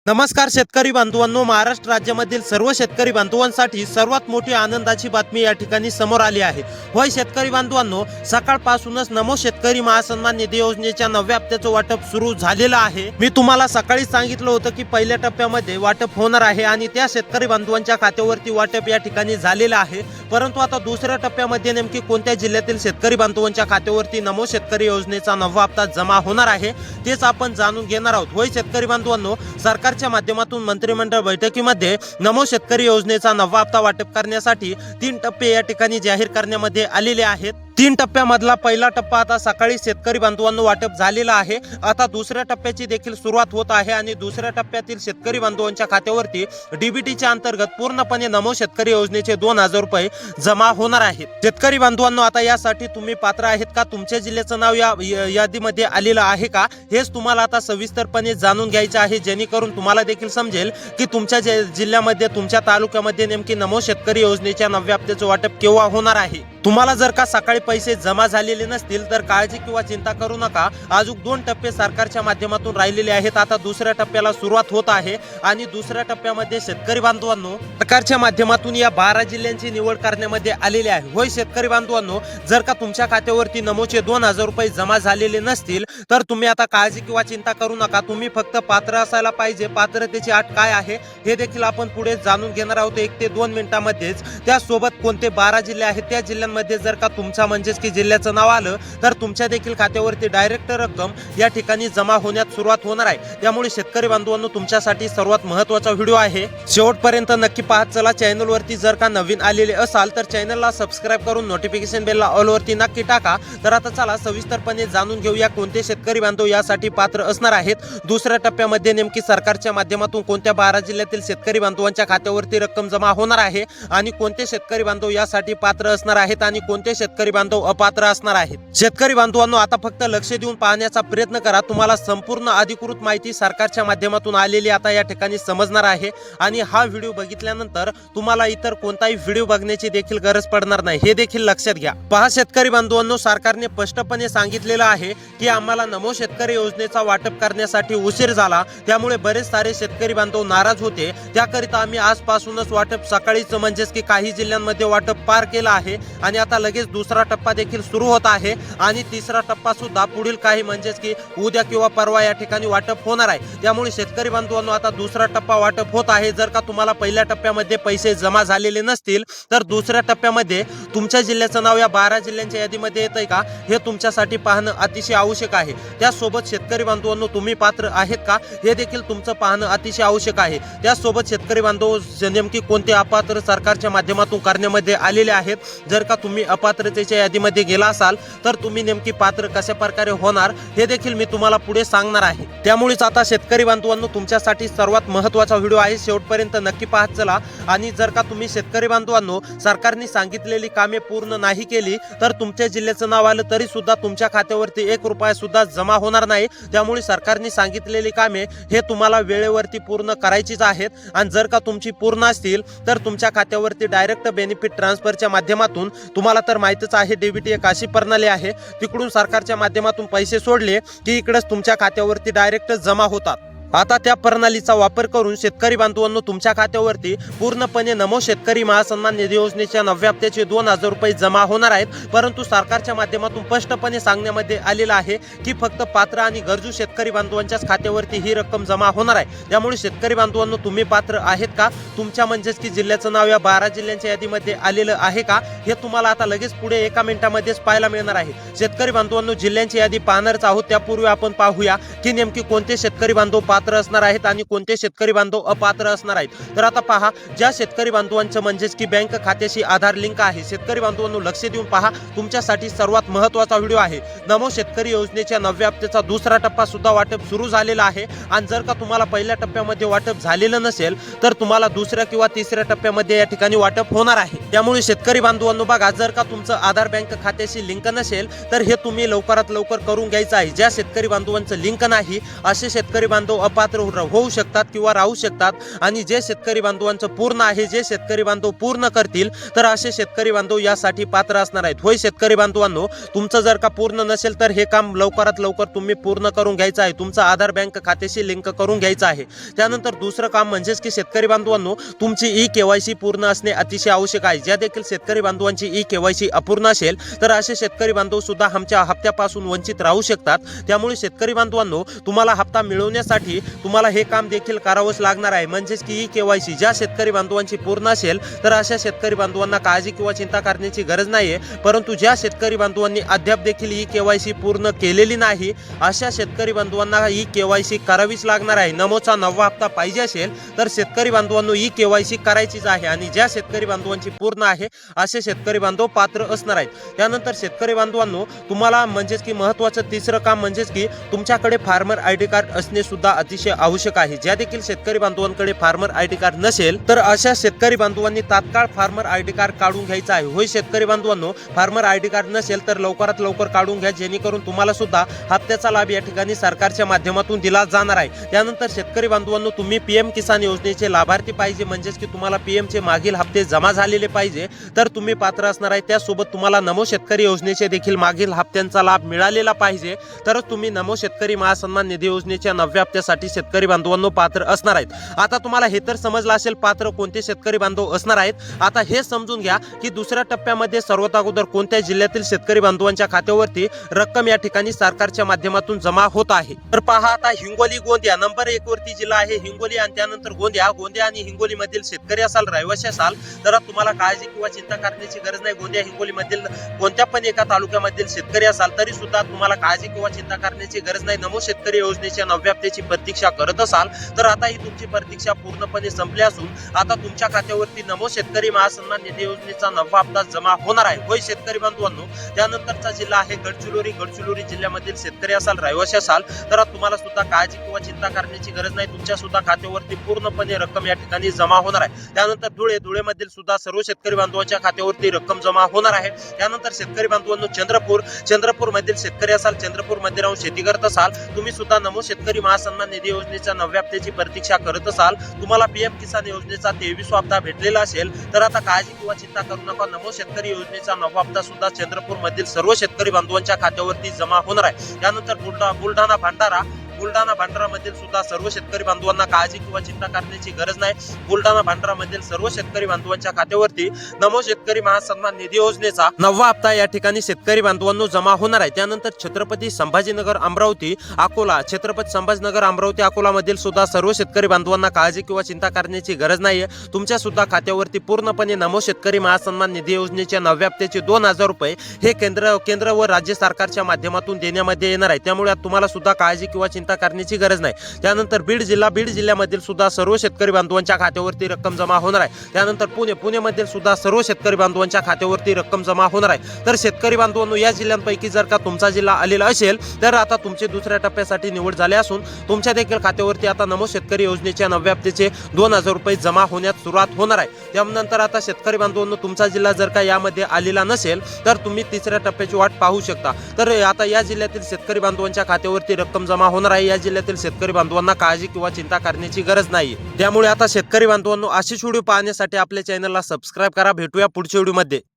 नमस्कार शेतकरी बांधवांनो, महाराष्ट्र राज्यामधील सर्व शेतकरी बांधवांसाठी सर्वात मोठी आनंदाची बातमी या ठिकाणी समोर आली आहे। होय शेतकरी बांधवांनो, सकाळपासूनच नमो शेतकरी महासन्मान निधी योजनेच्या 9व्या हप्त्याचं वाटप सुरू झालेलं आहे। मी तुम्हाला सकाळी सांगितलं होतं की पहिल्या टप्प्यामध्ये वाटप होणार आहे आणि त्या शेतकरी बांधवांच्या खात्यावरती वाटप या ठिकाणी झालेलं आहे। परंतु आता दुसऱ्या टप्प्यामध्ये नेमकी कोणत्या जिल्ह्यातील शेतकरी बांधवांच्या खात्यावरती नमो शेतकरी योजनेचा 9वा हप्ता जमा होणार आहे तेच आपण जाणून घेणार आहोत। होय शेतकरी बांधवांनो, सरकारच्या माध्यमातून मंत्रिमंडळ बैठकीमध्ये नमो शेतकरी योजनेचा 9वा हप्ता वाटप करण्यासाठी 3 टप्पे या ठिकाणी जाहीर करण्यामध्ये आलेले आहेत। 3 टप्प्यामधला पहिला टप्पा आता सकाळी शेतकरी बांधवांनो वाटप झालेला आहे। आता दुसऱ्या टप्प्याची देखील सुरुवात होत आहे आणि दुसऱ्या टप्प्यातील शेतकरी बांधवांच्या खात्यावरती डीबीटीच्या अंतर्गत पूर्णपणे नमो शेतकरी योजनेचे 2000 रुपये जमा होणार आहेत। शेतकरी बांधवांनो, आता यासाठी तुम्ही पात्र आहेत का, तुमच्या जिल्ह्याचं नाव या यादीमध्ये आलेलं आहे का, हेच तुम्हाला आता सविस्तरपणे जाणून घ्यायचं आहे, जेणेकरून तुम्हाला देखील समजेल की तुमच्या जिल्ह्यामध्ये तुमच्या तालुक्यामध्ये नेमकी नमो शेतकरी योजनेच्या 9व्या हप्त्याचं वाटप केव्हा होणार आहे। तुम्हाला जर का सकाळी पैसे जमा झालेले नसतील तर काळजी किंवा चिंता करू नका। अजून 2 टप्पे सरकारच्या माध्यमातून राहिलेले आहेत। आता दुसऱ्या टप्प्याला सुरुवात होत आहे आणि दुसऱ्या टप्प्यामध्ये शेतकरी बांधवांनो सरकारच्या माध्यमातून या 12 जिल्ह्यांची निवड करण्यामध्ये आलेली आहे। होय शेतकरी बांधवांनो, जर का तुमच्या खात्यावरती नमोचे 2000 रुपये जमा झालेले नसतील तर तुम्ही आता काळजी किंवा चिंता करू नका। तुम्ही फक्त पात्र असायला पाहिजे। पात्रतेची अट काय आहे हे देखील आपण पुढे जाणून घेणार आहोत 1 ते 2 मिनिटांमध्येच। त्यासोबत कोणते 12 जिल्हे आहेत त्या जिल्ह्यांमध्ये जर का तुमचा म्हणजेच की जिल्ह्याचं नाव आलं तर तुमच्या देखील खात्यावरती डायरेक्ट रक्कम या ठिकाणी जमा होण्यास सुरुवात होणार आहे। त्यामुळे शेतकरी बांधवांनो, तुमच्यासाठी सर्वात महत्त्वाचा व्हिडिओ आहे, शेवटपर्यंत नक्की पाहत चला। चॅनलवरती जर का नवीन आलेले असाल तर चॅनलला सबस्क्राइब करून नोटिफिकेशन बेलला ऑल वरती नक्की टाका। तर आता चला सविस्तरपणे जाणून घेऊया कोणते शेतकरी बांधव यासाठी पात्र असणार आहेत। दुसऱ्या टप्प्यामध्ये नेमकी सरकारच्या माध्यमातून कोणत्या 12 जिल्ह्यातील शेतकरी बांधवांच्या खात्यावरती रक्कम जमा होणार आहे आणि कोणते शेतकरी बांधव यासाठी पात्र असणार आहेत आणि कोणते शेतकरी बांधव अपात्र असणार आहेत। शेतकरी बांधवांनो, आता फक्त लक्ष देऊन पाहण्याचा प्रयत्न करा। तुम्हाला संपूर्ण अधिकृत माहिती सरकारच्या माध्यमातून आलेली आता या ठिकाणी समजणार आहे आणि हा व्हिडिओ बघितल्यानंतर तुम्हाला इतर कोणताही व्हिडिओ बघण्याची देखील गरज पडणार नाही, हे देखील लक्षात घ्या। पहा शेतकरी बांधवांनो, सरकारने स्पष्टपणे सांगितलेलं आहे की आम्हाला नमो शेतकरी योजनेचा वाटप करण्यासाठी उशीर झाला, त्यामुळे बरेच सारे शेतकरी बांधव नाराज होते। त्याकरिता आम्ही आजपासूनच वाटप सकाळीच म्हणजेच की काही जिल्ह्यांमध्ये वाटप पार केलं आहे आणि आता लगेच दुसरा टप्पा देखील सुरू होत आहे आणि तिसरा टप्पा सुद्धा पुढील काही म्हणजेच की उद्या किंवा परवा या ठिकाणी वाटप होणार आहे। त्यामुळे शेतकरी बांधवांनो, आता दुसरा टप्पा वाटप होत आहे। जर का तुम्हाला पहिल्या टप्प्यामध्ये पैसे जमा झालेले नसतील तर दुसऱ्या टप्प्यामध्ये तुमच्या जिल्ह्याचं नाव या 12 जिल्ह्यांच्या यादीमध्ये येतंय का हे तुमच्यासाठी पाहणं अतिशय आवश्यक आहे। त्यासोबत शेतकरी बांधवांनो, तुम्ही पात्र आहेत का हे देखील तुमचं पाहणं अतिशय आवश्यक आहे। त्यासोबत शेतकरी बांधव नेमकी कोणते अपात्र सरकारच्या माध्यमातून करण्यामध्ये आलेले आहेत, जर का तुम्ही अपात्रतेच्या यादीमध्ये गेला असाल तर तुम्ही नेमकी पात्र कशा प्रकारे होणार हे देखील मी तुम्हाला पुढे सांगणार आहे। त्यामुळेच आता शेतकरी बांधवांनो, तुमच्यासाठी सर्वात महत्त्वाचा व्हिडिओ आहे, शेवटपर्यंत नक्की पाहत चला। आणि जर का तुम्ही शेतकरी बांधवांनो सरकारने सांगितलेली कामे पूर्ण नाही केली तर तुमच्या जिल्ह्याचं नाव आलं तरी सुद्धा तुमच्या खात्यावरती 1 रुपया सुद्धा जमा होणार नाही। त्यामुळे सरकारने सांगितलेली कामे हे तुम्हाला वेळेवरती पूर्ण करायचीच आहेत आणि जर का तुमची पूर्ण असतील तर तुमच्या खात्यावरती डायरेक्ट बेनिफिट ट्रान्सफरच्या माध्यमातून, तुम्हाला तर माहितीच आहे डीबीटी एक अशी प्रणाली आहे, तिकडून सरकारच्या माध्यमातून पैसे सोडले की इकडेच तुमच्या खात्यावरती डायरेक्ट जमा होतात। आता त्या प्रणालीचा वापर करून शेतकरी बांधवांनो, तुमच्या खात्यावरती पूर्णपणे नमो शेतकरी महासन्मान निधी योजनेच्या 9व्या हप्त्याचे 2000 रुपये जमा होणार आहेत। परंतु सरकारच्या माध्यमातून स्पष्टपणे सांगण्यामध्ये आलेलं आहे की फक्त पात्र आणि गरजू शेतकरी बांधवांच्याच खात्यावरती ही रक्कम जमा होणार आहे। त्यामुळे शेतकरी बांधवांनो, तुम्ही पात्र आहेत का, तुमच्या म्हणजेच की जिल्ह्याचं नाव या 12 जिल्ह्यांच्या यादीमध्ये आलेलं आहे का हे तुम्हाला आता लगेच पुढे 1 मिनिटामध्येच पाहायला मिळणार आहे। शेतकरी बांधवांनो, जिल्ह्यांची यादी पाहणारच आहोत, त्यापूर्वी आपण पाहूया की नेमकी कोणते शेतकरी बांधव पात्र असणार आहेत आणि कोणते शेतकरी बांधव अपात्र असणार आहेत। तर आता पहा, ज्या शेतकरी बांधवांचं म्हणजेच की बँक खात्याशी आधार लिंक आहे, शेतकरी बांधवांनो लक्ष देऊन पहा, तुमच्यासाठी सर्वात महत्त्वाचा व्हिडिओ आहे। नमो शेतकरी योजनेच्या 9व्या हप्त्याचा दुसरा टप्पा सुद्धा वाटप सुरू झालेला आहे आणि जर का तुम्हाला पहिल्या टप्प्यामध्ये वाटप झालेलं नसेल तर तुम्हाला दुसऱ्या किंवा तिसऱ्या टप्प्यामध्ये या ठिकाणी वाटप होणार आहे। त्यामुळे शेतकरी बांधवांनो बघा, जर का तुमचं आधार बँक खात्याशी लिंक नसेल तर हे तुम्ही लवकरात लवकर करून घ्यायचं आहे। ज्या शेतकरी बांधवांचं लिंक नाही असे शेतकरी बांधव अपात्र होऊ शकतात किंवा राहू शकतात आणि जे शेतकरी बांधवांचं पूर्ण आहे, जे शेतकरी बांधव पूर्ण करतील तर असे शेतकरी बांधव यासाठी पात्र असणार आहेत. होय शेतकरी बांधवांनो, तुमचं जर का पूर्ण नसेल तर हे काम लवकरात लवकर तुम्ही पूर्ण करून घ्यायचं आहे. तुमचं आधार बँक खात्याशी लिंक करून घ्यायचं आहे. त्यानंतर दुसरं काम म्हणजेच की शेतकरी बांधवांनो, तुमची ई-केवायसी पूर्ण असणे अतिशय आवश्यक आहे. ज्या देखील शेतकरी बांधवांची ई-केवायसी अपूर्ण असेल तर असे शेतकरी बांधव सुद्धा आमच्या हप्त्यापासून वंचित राहू शकतात. त्यामुळे शेतकरी बांधवांनो, तुम्हाला हप्ता मिळवण्यासाठी तुम्हाला हे काम देखील करावंच लागणार आहे. म्हणजेच की ई-केवायसी ज्या शेतकरी बांधवांची पूर्ण असेल तर अशा शेतकरी बांधवांना काळजी किंवा चिंता करण्याची गरज नाहीये. परंतु ज्या शेतकरी बांधवांनी अद्याप देखील ई-केवायसी पूर्ण केलेली नाही अशा शेतकरी बांधवांना ई-केवायसी करावीच लागणार आहे. नमोचा 9वा हप्ता पाहिजे असेल तर शेतकरी बांधवांनो ई-केवायसी करायचीच आहे आणि ज्या शेतकरी बांधवांची पूर्ण आहे असे शेतकरी बांधव पात्र असणार आहेत. त्यानंतर शेतकरी बांधवांनो, तुम्हाला म्हणजेच की महत्त्वाचं तिसरं काम म्हणजेच की तुमच्याकडे फार्मर आयडी कार्ड असणे सुद्धा अतिशय आवश्यक आहे. ज्या देखील शेतकरी बांधवांकडे फार्मर आयडी कार्ड नसेल तर अशा शेतकरी बांधवांनी तात्काळ फार्मर आयडी कार्ड काढून घ्यायचं आहे. होय शेतकरी बांधवांनो, फार्मर आयडी कार्ड नसेल तर लवकरात लवकर काढून घ्या, जेणेकरून तुम्हाला सुद्धा हप्त्याचा लाभ या ठिकाणी सरकारच्या माध्यमातून दिला जाणार आहे. त्यानंतर शेतकरी बांधवांनो, तुम्ही पीएम किसान योजनेचे लाभार्थी पाहिजे, म्हणजेच की तुम्हाला पीएमचे मागील हप्ते जमा झालेले पाहिजे तर तुम्ही पात्र असणार आहे. त्यासोबत तुम्हाला नमो शेतकरी योजनेचे देखील मागील हप्त्यांचा लाभ मिळालेला पाहिजे तरच तुम्ही नमो शेतकरी महासन्मान निधी योजनेच्या 9व्या हप्त्यासाठी शेतकरी बांधवांनो पात्र असणार आहेत. आता तुम्हाला हे तर समजलं असेल पात्र कोणते शेतकरी बांधव असणार आहेत. आता हे समजून घ्या की दुसऱ्या टप्प्यामध्ये सर्वात अगोदर कोणत्या जिल्ह्यातील शेतकरी बांधवांच्या खात्यावरती रक्कम या ठिकाणी सरकारच्या माध्यमातून जमा होत आहे. तर पहा, आता हिंगोली गोंदिया नंबर 1 वरती जिल्हा आहे हिंगोली आणि त्यानंतर गोंदिया आणि हिंगोली मधील शेतकरी असाल, रहिवासी असाल तर तुम्हाला काळजी किंवा चिंता करण्याची गरज नाही. गोंदिया हिंगोली मधील कोणत्या पण एका तालुक्यामधील शेतकरी असाल तरी सुद्धा तुम्हाला काळजी किंवा चिंता करण्याची गरज नाही. नमो शेतकरी योजनेच्या 9व्या हप्त्याची प्रतीक्षा करत असाल तर आता ही तुमची प्रतीक्षा पूर्णपणे संपली असून आता तुमच्या खात्यावरती नमो शेतकरी महासन्मान निधी योजनेचा 9वा हप्ता जमा होणार आहे. होय शेतकरी बांधवांनो, त्यानंतरचा जिल्हा आहे गडचिरोली जिल्ह्यामधील शेतकरी असाल, रहिवासी असाल तर तुम्हाला सुद्धा काळजी किंवा चिंता करण्याची गरज नाही. तुमच्या सुद्धा खात्यावरती पूर्णपणे रक्कम या ठिकाणी जमा होणार आहे. त्यानंतर धुळेमधील सुद्धा सर्व शेतकरी बांधवांच्या खात्यावरती रक्कम जमा होणार आहे. त्यानंतर शेतकरी बांधवांनो, चंद्रपूर मधील शेतकरी असाल, चंद्रपूर मध्ये राहून शेती करत असाल, तुम्ही सुद्धा नमो शेतकरी महासन्मान निधी योजनेच्या 9व्या हप्त्याची प्रतीक्षा करत असाल, तुम्हाला पीएम किसान योजनेचा 23वा हप्ता भेटलेला असेल तर आता काळजी किंवा चिंता करू नका. नमो शेतकरी योजनेचा 9वा हप्ता सुद्धा चंद्रपूर मधील सर्व शेतकरी बांधवांच्या खात्यावरती जमा होणार आहे. त्यानंतर बुलढाणा भंडारा मधील सुद्धा सर्व शेतकरी बांधवांना काळजी किंवा चिंता करण्याची गरज नाही. भंडारा मधील सर्व शेतकरी बांधवांच्या खात्यावरती नमो शेतकरी महासन्मान निधी योजनेचा 9वा हप्ता या ठिकाणी शेतकरी बांधवांनो जमा होणार आहे. त्यानंतर छत्रपती संभाजीनगर अमरावती अकोला मधील सुद्धा सर्व शेतकरी बांधवांना काळजी किंवा चिंता करण्याची गरज नाहीये. तुमच्या सुद्धा खात्यावरती पूर्णपणे नमो शेतकरी महासन्मान निधी योजनेच्या 9व्या हप्त्याचे 2000 रुपये हे केंद्र व राज्य सरकारच्या माध्यमातून देण्यामध्ये येणार आहे. त्यामुळे तुम्हाला सुद्धा काळजी किंवा चिंता करण्याची गरज नाही. त्यानंतर बीड जिल्ह्यामधील सुद्धा सर्व शेतकरी बांधवांच्या खात्यावरती रक्कम जमा होणार आहे. त्यानंतर पुणे मधील सुद्धा सर्व शेतकरी बांधवांच्या खात्यावरती रक्कम जमा होणार आहे. तर शेतकरी बांधवांनो, या जिल्ह्यांपैकी जर का तुमचा जिल्हा आलेला असेल तर आता तुमचे दुसऱ्या टप्प्यासाठी निवड झाले असून तुमच्या देखील खात्यावरती आता नमो शेतकरी योजनेच्या 9व्या हप्त्याचे 2000 रुपये जमा होण्यास सुरुवात होणार आहे. त्यानंतर आता शेतकरी बांधवांनो, तुमचा जिल्हा जर का यामध्ये आलेला नसेल तर तुम्ही तिसऱ्या टप्प्याची वाट पाहू शकता. तर आता या जिल्ह्यातील शेतकरी बांधवांच्या खात्यावरती रक्कम जमा होणार आहे. या जिल्ह्यातील शेतकरी बांधवांना काळजी किंवा चिंता करण्याची गरज नाही. त्यामुळे आता शेतकरी बांधवांनो, अशीच व्हिडिओ पाहण्यासाठी आपल्या चॅनलला सबस्क्राईब करा. भेटूया पुढच्या व्हिडिओमध्ये.